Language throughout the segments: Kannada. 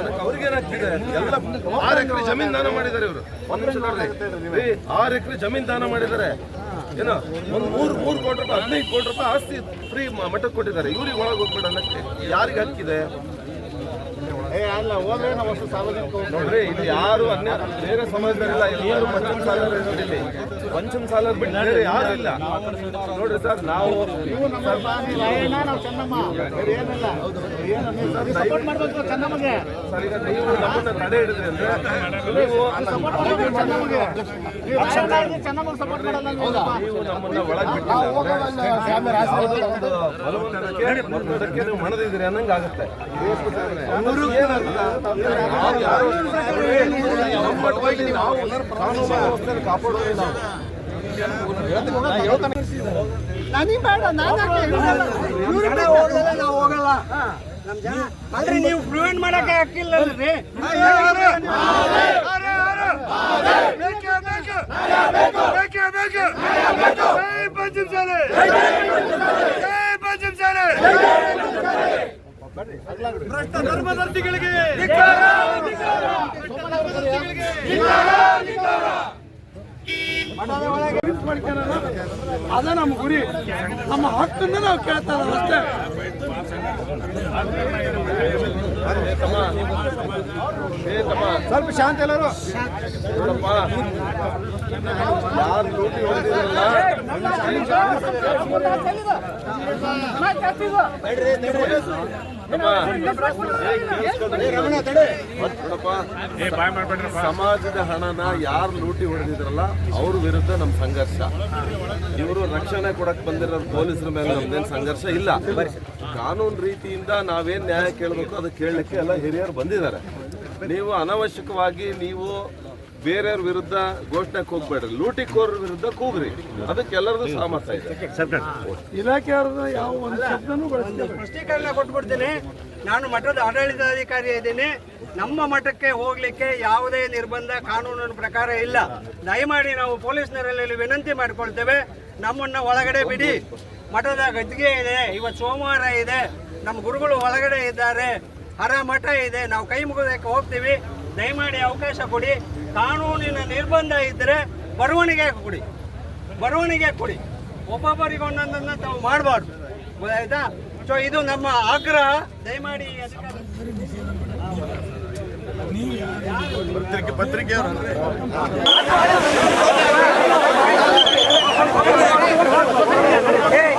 ಸ್ಥಾನಕ್ಕೆ ಅವ್ರಿಗೇನಾಗ್ತಿದೆ? ಎಲ್ಲ 6 ಎಕರೆ ಜಮೀನು ದಾನ ಮಾಡಿದ್ದಾರೆ ಇವರು. 6 ಎಕರೆ ಜಮೀನು ದಾನ ಮಾಡಿದ್ದಾರೆ. ಏನೋ ಒಂದು 3 ಕೋಟಿ ರೂಪಾಯಿ 15 ಕೋಟಿ ರೂಪಾಯಿ ಆಸ್ತಿ ಫ್ರೀ ಮಠಕ್ಕೆ ಕೊಟ್ಟಿದ್ದಾರೆ. ಇವ್ರಿಗೆ ಒಳಗೆ ಹೋಗ್ಬೇಡ ಅನ್ನಕ್ಕೆ ಯಾರಿಗೆ ಹಕ್ಕಿದೆ? ನೋಡ್ರಿ, ಇಲ್ಲಿ ಯಾರು ಬೇರೆ ಸಮಾಜದವರಿಲ್ಲ, ಎಲ್ಲರೂ ಪಂಚಮ ಸಾಲರ್ ಇಲ್ಲಿ. ಪಂಚಮ ಸಾಲರ್ ಬಿಟ್ಟು ಬೇರೆ ಯಾರು ಇಲ್ಲ. ನೋಡ್ರಿ ಸರ್, ನಾವು ಈಗ ನೀವು ನಮ್ಮನ್ನ ತಡೆ ಹಿಡಿದ್ರಿ ಅಂದ್ರೆ ನೀವು ನಮ್ಮನ್ನ ಒಳಗೆ ಬಿಟ್ಟಿದ್ದಕ್ಕೆ ನೀವು ಮಣದಿದ್ರಿ ಅನ್ನಂಗೆ ಆಗುತ್ತೆ. ನಾವು ಕಾನೂನು ವ್ಯವಸ್ಥೆ ಕಾಪಾಡೋದಿಲ್ಲ. ನಾವು ಹೋಗಲ್ಲ. ಅಂದ್ರೆ ನೀವು ಪ್ರಿವೆಂಟ್ ಮಾಡಕ್ಕೆ ಹಾಕಿಲ್ಲಲ್ರಿ. ಭ್ರಷ್ಟ ಧರ್ಮದರ್ಶಿಗಳಿಗೆ ಅದ ನಮ್ಮ ಗುರಿ. ನಮ್ಮ ಹಕ್ಕನ್ನು ನಾವು ಕೇಳ್ತಾ ಇರೋದು ಅಷ್ಟೇ. ಸ್ವಲ್ಪ ಶಾಂತ ಎಲ್ಲರೂ. ನೋಡಪ್ಪ, ಯಾರು ಲೂಟಿ ಹೊಡೆದಿರಲ್ಲ ಸಮಾಜದ ಹಣನ ಯಾರು ಲೂಟಿ ಹೊಡೆದಿದ್ರಲ್ಲ ಅವ್ರ ವಿರುದ್ಧ ನಮ್ಮ ಸಂಘರ್ಷ. ಇವರು ರಕ್ಷಣೆ ಕೊಡಕ್ ಬಂದಿರೋ ಪೊಲೀಸರ ಮೇಲೆ ನಮ್ದೇನು ಸಂಘರ್ಷ ಇಲ್ಲ. ಕಾನೂನು ರೀತಿಯಿಂದ ನಾವೇನ್ ನ್ಯಾಯ ಕೇಳಬೇಕು ಅದು ಕೇಳಲಿಕ್ಕೆ ಎಲ್ಲ ಹಿರಿಯರು ಬಂದಿದ್ದಾರೆ. ನೀವು ಅನವಶ್ಯಕವಾಗಿ ನೀವು ಬೇರೆಯವ್ರ ವಿರುದ್ಧ ಘೋಷಣೆಗೆ ಹೋಗ್ಬೇಡ್ರಿ. ಲೂಟಿಕೋರರ ವಿರುದ್ಧ ಕೂಗ್ರಿ. ಅದಕ್ಕೆ ಎಲ್ಲರದು ಸಹಮತ ಇದೆ. ಇಲಾಖೆಯವ್ರದ್ದು ಯಾವ ಒಂದು ಶಬ್ದನೂ ಸ್ಪಷ್ಟೀಕರಣ ಕೊಟ್ಬಿಡ್ತೀನಿ. ನಾನು ಮಠದ ಆಡಳಿತಾಧಿಕಾರಿ ಇದ್ದೀನಿ. ನಮ್ಮ ಮಠಕ್ಕೆ ಹೋಗ್ಲಿಕ್ಕೆ ಯಾವುದೇ ನಿರ್ಬಂಧ ಕಾನೂನಿನ ಪ್ರಕಾರ ಇಲ್ಲ. ದಯಮಾಡಿ ನಾವು ಪೊಲೀಸ್ನರಲ್ಲಿ ವಿನಂತಿ ಮಾಡಿಕೊಳ್ತೇವೆ, ನಮ್ಮನ್ನ ಒಳಗಡೆ ಬಿಡಿ. ಮಠದ ಗದ್ದಿಗೆ ಇದೆ, ಇವತ್ತು ಸೋಮವಾರ ಇದೆ, ನಮ್ಮ ಗುರುಗಳು ಒಳಗಡೆ ಇದ್ದಾರೆ, ಹರ ಮಠ ಇದೆ, ನಾವು ಕೈ ಮುಗಿದಕ್ಕೆ ಹೋಗ್ತೀವಿ. ದಯಮಾಡಿ ಅವಕಾಶ ಕೊಡಿ. ಕಾನೂನಿನ ನಿರ್ಬಂಧ ಇದ್ದರೆ ಬರವಣಿಗೆ ಕೊಡಿ. ಒಬ್ಬೊಬ್ಬರಿಗೆ ಒಂದೊಂದನ್ನು ತಾವು ಮಾಡಬಾರ್ದು. ಗೊತ್ತಾಯ್ತಾ? ಸೊ ಇದು ನಮ್ಮ ಆಗ್ರಹ. ದಯಮಾಡಿ ಪತ್ರಿಕೆ Hey,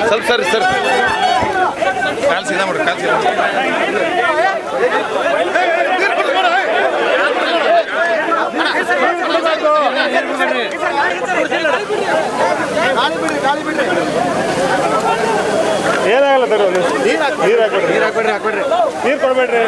ಸ್ವಲ್ಪ ಸರಿ ಸರ್ ಕಾಲ್ ಸೀದಾ ಮಾಡ್ರಿ ಕಾಲ್ ಸೀದಾ ಏನಾಗಲ್ಲ ತರೋ ನೀರು ಹಾಕ್ಬೇಡ್ರಿ ನೀರು ಕೊಡ್ಬೇಡ್ರಿ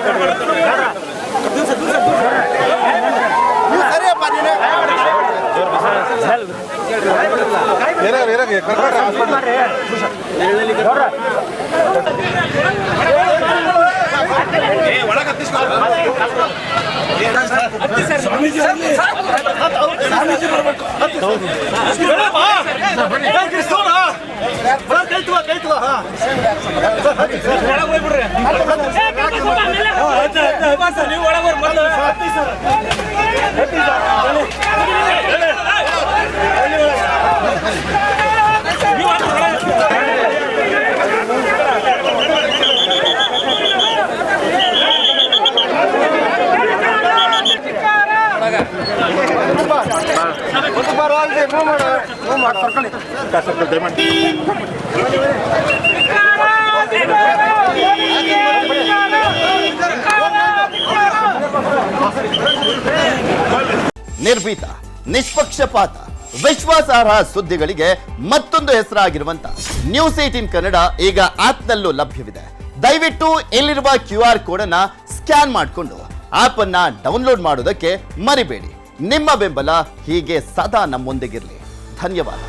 ನಿರ್ಭೀತ, ನಿಷ್ಪಕ್ಷಪಾತ, ವಿಶ್ವಾಸಾರ್ಹ ಸುದ್ದಿಗಳಿಗೆ ಮತ್ತೊಂದು ಹೆಸರಾಗಿರುವಂತ ನ್ಯೂಸ್ 18 ಕನ್ನಡ ಈಗ ಆಪ್ನಲ್ಲೂ ಲಭ್ಯವಿದೆ. ದಯವಿಟ್ಟು ಇಲ್ಲಿರುವ QR ಕೋಡ್ ಅನ್ನ ಸ್ಕ್ಯಾನ್ ಮಾಡಿಕೊಂಡು ಆಪ್ ಅನ್ನ ಡೌನ್ಲೋಡ್ ಮಾಡೋದಕ್ಕೆ ಮರಿಬೇಡಿ. ನಿಮ್ಮ ಬೆಂಬಲ ಹೀಗೆ ಸದಾ ನಮ್ಮೊಂದಿಗಿರಲಿ. ಧನ್ಯವಾದ.